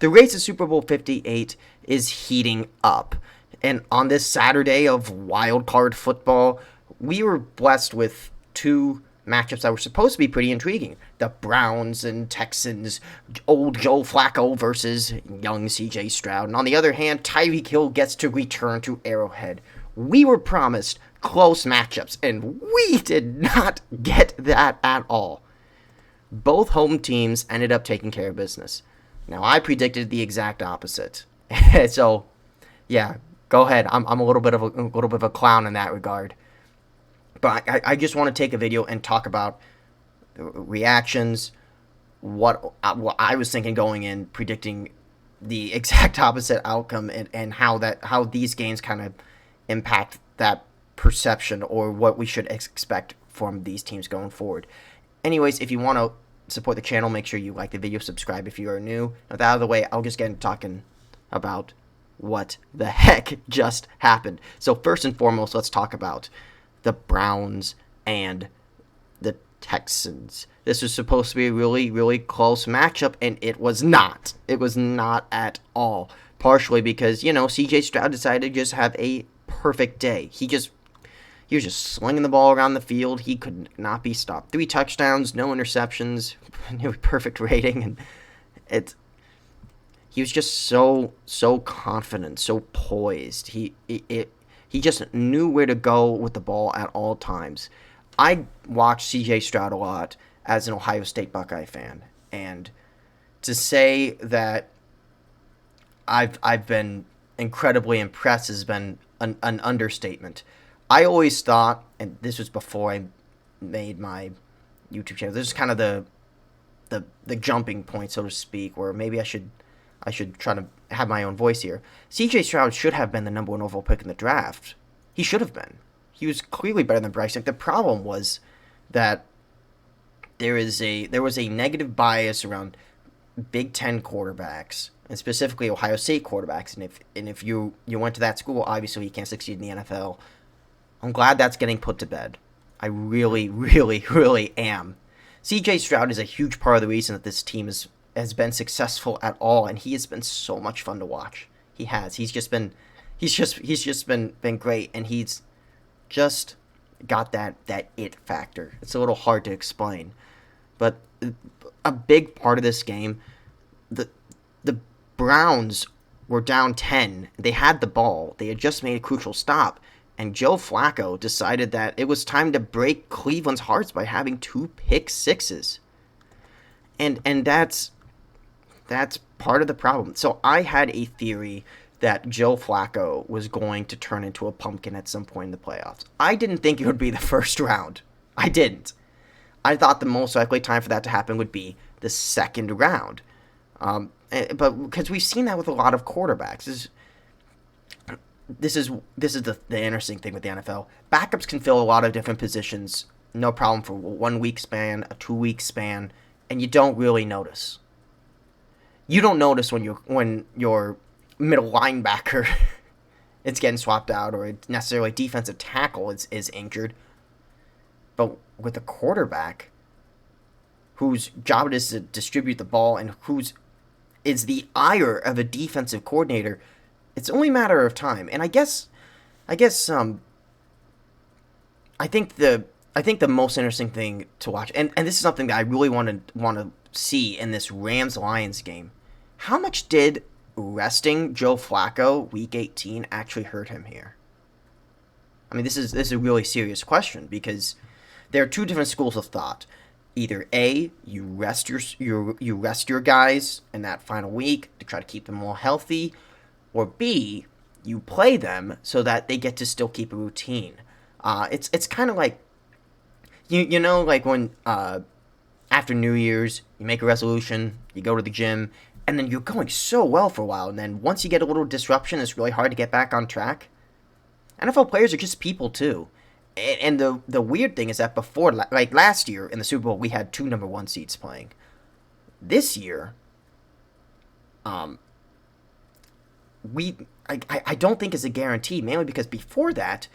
The race to Super Bowl 58 is heating up. And on this Saturday of wild card football, we were blessed with two matchups that were supposed to be pretty intriguing. The Browns and Texans, old Joe Flacco versus young CJ Stroud. And on the other hand, Tyreek Hill gets to return to Arrowhead. We were promised close matchups, and we did not get that at all. Both home teams ended up taking care of business. Now, I predicted the exact opposite. So, yeah, go ahead. I'm a little bit of a clown in that regard. But I just want to take a video and talk about the reactions, what I was thinking going in, predicting the exact opposite outcome, and how these games kind of impact that perception or what we should expect from these teams going forward. Anyways, if you want to support the channel, make sure you like the video, subscribe if you are new. With that out of the way, I'll just get into talking about what the heck just happened. So first and foremost, let's talk about the Browns and the Texans. This was supposed to be a really, really close matchup, and it was not. It was not at all. Partially because, CJ Stroud decided to just have a perfect day. He was just slinging the ball around the field. He could not be stopped. 3 touchdowns, no interceptions, perfect rating, and he was just so confident, so poised. He just knew where to go with the ball at all times. I watched C.J. Stroud a lot as an Ohio State Buckeye fan, and to say that I've been incredibly impressed has been an understatement. I always thought, and this was before I made my YouTube channel, this is kind of the jumping point, so to speak, where maybe I should try to have my own voice here. C.J. Stroud should have been the number 1 overall pick in the draft. He should have been. He was clearly better than Bryce Young. The problem was that there was a negative bias around Big Ten quarterbacks, and specifically Ohio State quarterbacks. And if you went to that school, obviously you can't succeed in the NFL. I'm glad that's getting put to bed. I really, really, really am. C.J. Stroud is a huge part of the reason that this team has been successful at all, and he has been so much fun to watch. He has. He's just been great, and he's just got that it factor. It's a little hard to explain, but a big part of this game, the Browns were down 10. They had the ball. They had just made a crucial stop, and Joe Flacco decided that it was time to break Cleveland's hearts by having 2 pick sixes. And that's part of the problem. So I had a theory that Joe Flacco was going to turn into a pumpkin at some point in the playoffs. I didn't think it would be the first round. I didn't. I thought the most likely time for that to happen would be the second round. But because we've seen that with a lot of quarterbacks. This is the interesting thing with the NFL. Backups can fill a lot of different positions, no problem, for a 1-week span, a 2-week span, and you don't really notice. You don't notice when your middle linebacker is getting swapped out, or necessarily defensive tackle is injured. But with a quarterback whose job it is to distribute the ball and whose is the ire of a defensive coordinator, it's only a matter of time. And I think the most interesting thing to watch, and this is something that I really want to see in this Rams-Lions game. How much did resting Joe Flacco Week 18 actually hurt him here? I mean, this is a really serious question, because there are 2 different schools of thought. Either A, you rest your guys in that final week to try to keep them all healthy, or B, you play them so that they get to still keep a routine. It's kind of like like when after New Year's you make a resolution, you go to the gym, and then you're going so well for a while, and then once you get a little disruption, it's really hard to get back on track. NFL players are just people too. And the weird thing is that before, like last year in the Super Bowl, we had 2 number 1 seeds playing. This year, I don't think it's a guarantee, mainly because before that,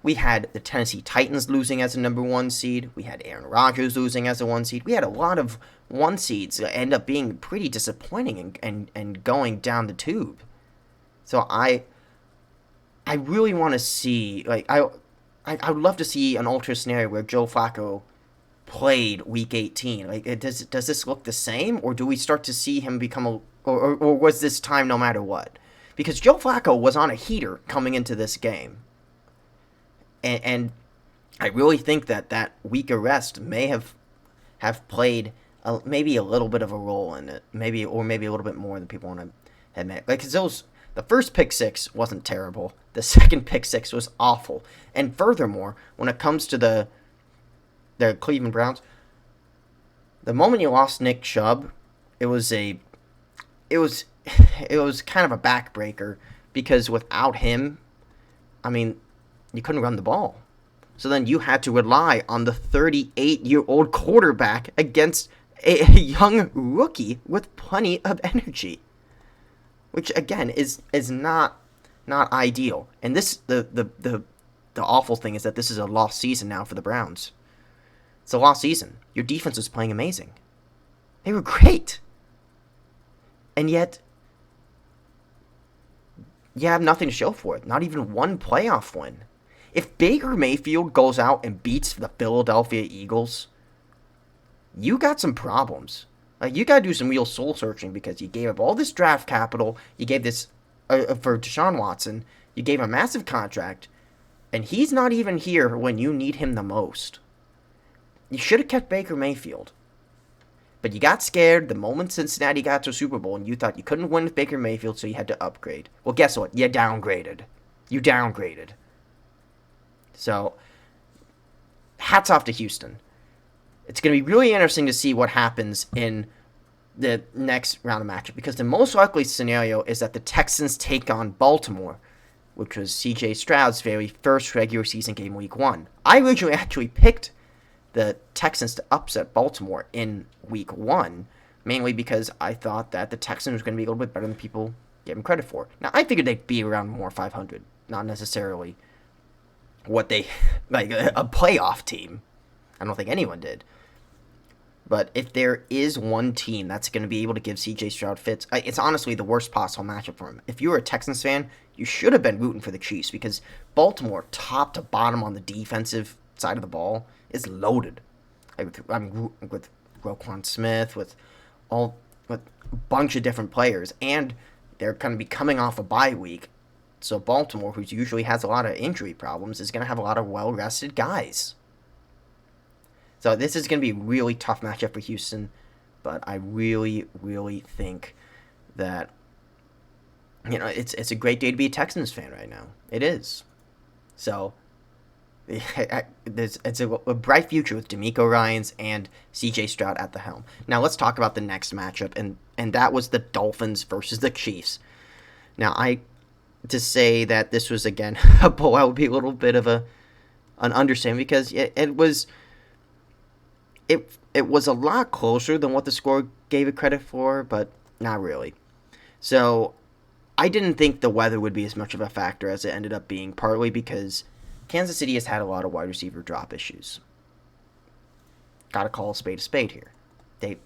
We had the Tennessee Titans losing as a number 1 seed. We had Aaron Rodgers losing as a 1 seed. We had a lot of 1 seeds that end up being pretty disappointing and going down the tube. So I really want to see, like, I would love to see an alternate scenario where Joe Flacco played Week 18. Like, does this look the same, or do we start to see him become or was this time no matter what? Because Joe Flacco was on a heater coming into this game. And I really think that week of rest may have played maybe a little bit of a role in it, maybe a little bit more than people want to admit. Like, because the first pick six wasn't terrible, the second pick six was awful, and furthermore, when it comes to the Cleveland Browns, the moment you lost Nick Chubb, it was kind of a backbreaker, because without him, I mean, you couldn't run the ball. So then you had to rely on the 38-year-old quarterback against a young rookie with plenty of energy, which again is not ideal. And this the awful thing is that this is a lost season now for the Browns. It's a lost season. Your defense was playing amazing. They were great. And yet you have nothing to show for it. Not even one playoff win. If Baker Mayfield goes out and beats the Philadelphia Eagles, you got some problems. Like, you got to do some real soul searching, because you gave up all this draft capital. You gave this for Deshaun Watson. You gave him a massive contract, and he's not even here when you need him the most. You should have kept Baker Mayfield. But you got scared the moment Cincinnati got to a Super Bowl, and you thought you couldn't win with Baker Mayfield, so you had to upgrade. Well, guess what? You downgraded. So, hats off to Houston. It's going to be really interesting to see what happens in the next round of matchup, because the most likely scenario is that the Texans take on Baltimore, which was C.J. Stroud's very first regular season game, Week 1. I originally actually picked the Texans to upset Baltimore in Week 1, mainly because I thought that the Texans were going to be a little bit better than people give them credit for. Now, I figured they'd be around more 500, not necessarily what they, like, a playoff team. I don't think anyone did. But if there is one team that's going to be able to give C.J. Stroud fits, it's honestly the worst possible matchup for him. If you were a Texans fan, you should have been rooting for the Chiefs, because Baltimore, top to bottom on the defensive side of the with loaded. With Roquan Smith, with a bunch of different players, and they're going to be coming off a bye week. So Baltimore, who usually has a lot of injury problems, is going to have a lot of well-rested guys. So this is going to be a really tough matchup for Houston, but I really, really think that, it's a great day to be a Texans fan right now. It is. So it's a bright future with DeMeco Ryans and C.J. Stroud at the helm. Now let's talk about the next matchup, and that was the Dolphins versus the Chiefs. Now, to say that this was, again, a blowout would be a little bit of an understatement, because it was a lot closer than what the score gave it credit for, but not really. So I didn't think the weather would be as much of a factor as it ended up being, partly because Kansas City has had a lot of wide receiver drop issues. Gotta call a spade here. They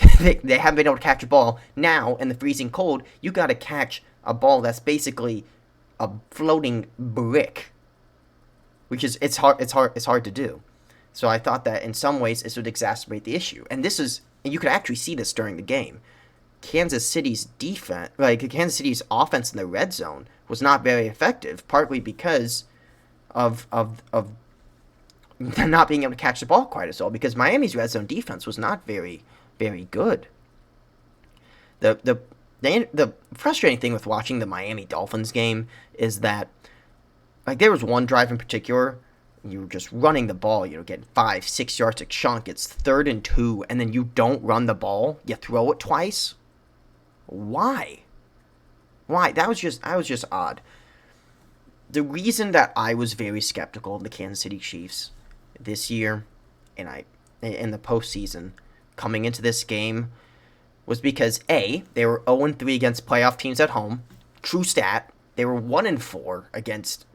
haven't been able to catch a ball. Now, in the freezing cold, you gotta catch a ball that's basically a floating brick, which is it's hard to do. So I thought that in some ways this would exacerbate the issue, and you could actually see this during the game. Kansas City's offense in the red zone was not very effective, partly because of not being able to catch the ball quite as well, because Miami's red zone defense was not very, very good. The frustrating thing with watching the Miami Dolphins game is that, like, there was one drive in particular, you were just running the ball, getting 5-6 yards a chunk, it's 3rd and 2, and then you don't run the ball, you throw it twice. Why? That was just odd. The reason that I was very skeptical of the Kansas City Chiefs this year, and in the postseason, coming into this game, was because A, they were 0-3 against playoff teams at home. True stat. They were 1-4 against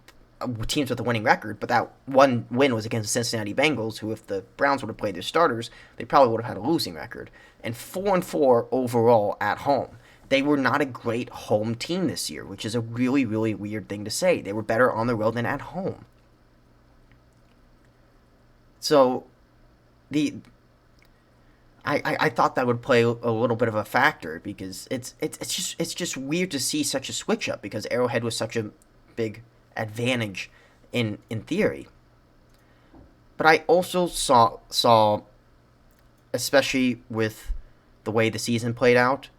teams with a winning record, but that one win was against the Cincinnati Bengals, who, if the Browns would have played their starters, they probably would have had a losing record. And 4-4 overall at home. They were not a great home team this year, which is a really, really weird thing to say. They were better on the road than at home. So, I thought that would play a little bit of a factor, because it's just weird to see such a switch up, because Arrowhead was such a big advantage in theory. But I also saw, especially with the way the season played out,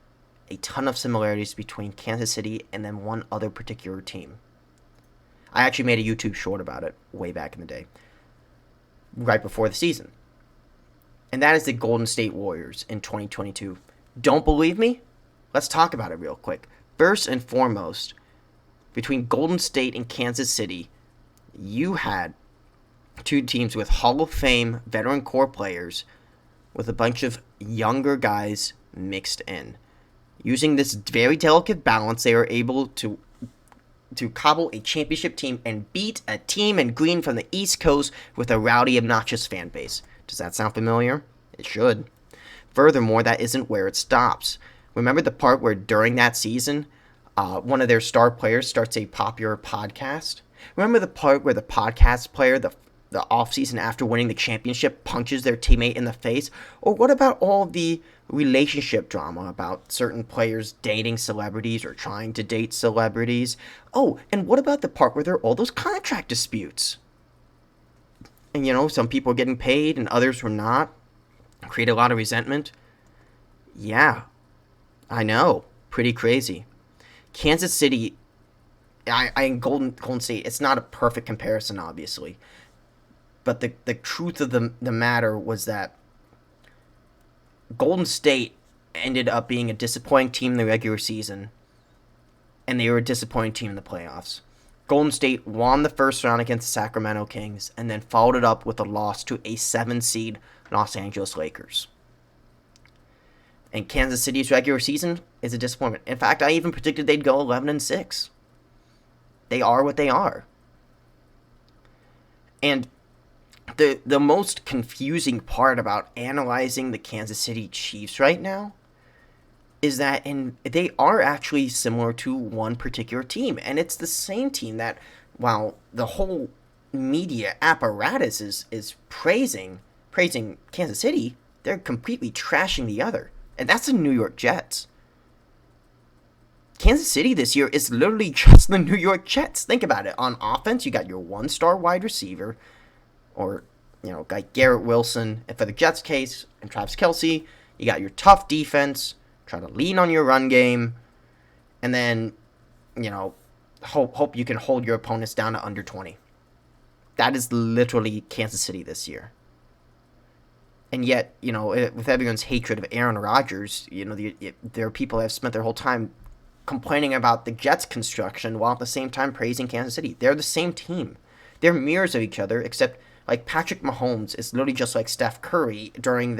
a ton of similarities between Kansas City and then one other particular team. I actually made a YouTube short about it way back in the day, right before the season. And that is the Golden State Warriors in 2022. Don't believe me? Let's talk about it real quick. First and foremost, between Golden State and Kansas City, you had two teams with Hall of Fame veteran core players with a bunch of younger guys mixed in. Using this very delicate balance, they were able to cobble a championship team and beat a team in green from the East Coast with a rowdy, obnoxious fan base. Does that sound familiar? It should. Furthermore, that isn't where it stops. Remember the part where during that season, one of their star players starts a popular podcast? Remember the part where the podcast player, the offseason after winning the championship, punches their teammate in the face? Or what about all the relationship drama about certain players dating celebrities or trying to date celebrities? Oh, and what about the part where there are all those contract disputes? And, some people are getting paid and others were not. Create a lot of resentment. Yeah, I know. Pretty crazy. Kansas City, Golden State, it's not a perfect comparison, obviously. But the truth of the matter was that Golden State ended up being a disappointing team in the regular season, and they were a disappointing team in the playoffs. Golden State won the first round against the Sacramento Kings, and then followed it up with a loss to a 7-seed Los Angeles Lakers. And Kansas City's regular season is a disappointment. In fact, I even predicted they'd go 11-6. They are what they are. And the most confusing part about analyzing the Kansas City Chiefs right now is that they are actually similar to one particular team. And it's the same team that, while the whole media apparatus is praising Kansas City, they're completely trashing the other. And that's the New York Jets. Kansas City this year is literally just the New York Jets. Think about it. On offense, you got your one-star wide receiver, or, like Garrett Wilson, and for the Jets' case, and Travis Kelce. You got your tough defense, try to lean on your run game, and then, hope you can hold your opponents down to under 20. That is literally Kansas City this year. And yet, with everyone's hatred of Aaron Rodgers, there are people that have spent their whole time complaining about the Jets' construction while at the same time praising Kansas City. They're the same team. They're mirrors of each other, except like Patrick Mahomes is literally just like Steph Curry during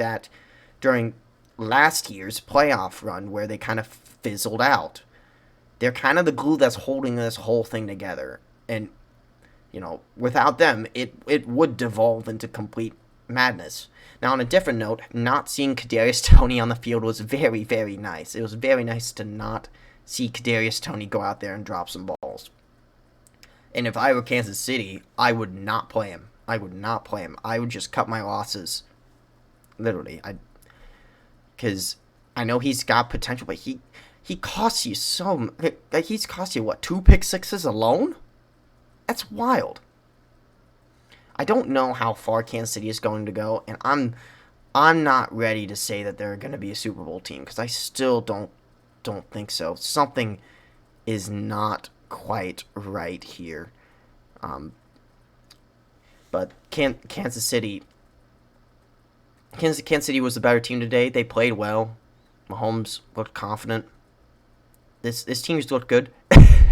last year's playoff run where they kind of fizzled out. They're kind of the glue that's holding this whole thing together. And, without them, it would devolve into complete madness. Now, on a different note, not seeing Kadarius Toney on the field was very, very nice. It was very nice to not see Kadarius Toney go out there and drop some balls. And if I were Kansas City, I would not play him. I would just cut my losses. Literally. Because I know he's got potential, but he costs you so... Like, he's cost you, what, 2 pick sixes alone? That's wild. I don't know how far Kansas City is going to go, and I'm not ready to say that they're going to be a Super Bowl team, because I still don't think so. Something is not quite right here. But Kansas City was the better team today. They played well. Mahomes looked confident. This team just looked good.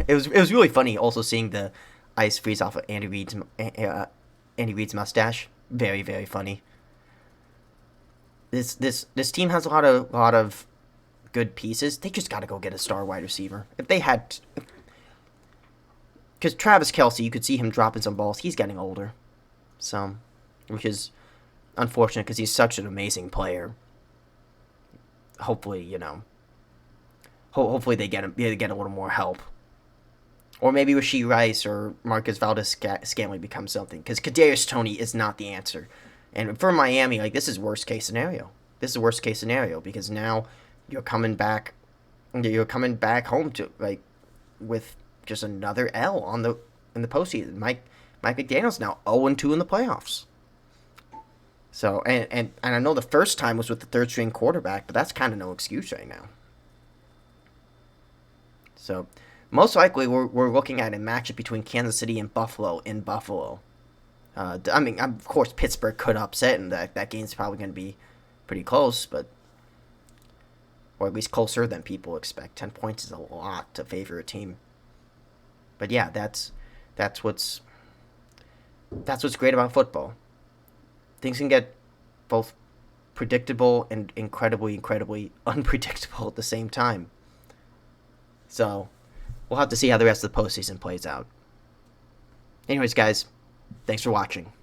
It was really funny also seeing the ice freeze off of Andy Reid's mustache. Very, very funny. This team has a lot of good pieces. They just got to go get a star wide receiver. If they had, because Travis Kelce, you could see him dropping some balls. He's getting older, so which is unfortunate because he's such an amazing player. Hopefully, hopefully they get a little more help. Or maybe Rashee Rice or Marcus Valdez-Scantling becomes something. Because Kadarius Toney is not the answer. And for Miami, this is worst case scenario. This is worst case scenario because now you're coming back home to with just another L in the postseason. Mike McDaniel's now 0-2 in the playoffs. So and I know the first time was with the third string quarterback, but that's kind of no excuse right now. So most likely, we're looking at a matchup between Kansas City and Buffalo in Buffalo. Of course, Pittsburgh could upset, and that game's probably going to be pretty close, or at least closer than people expect. 10 points is a lot to favor a team. But yeah, that's what's great about football. Things can get both predictable and incredibly, incredibly unpredictable at the same time. So we'll have to see how the rest of the postseason plays out. Anyways, guys, thanks for watching.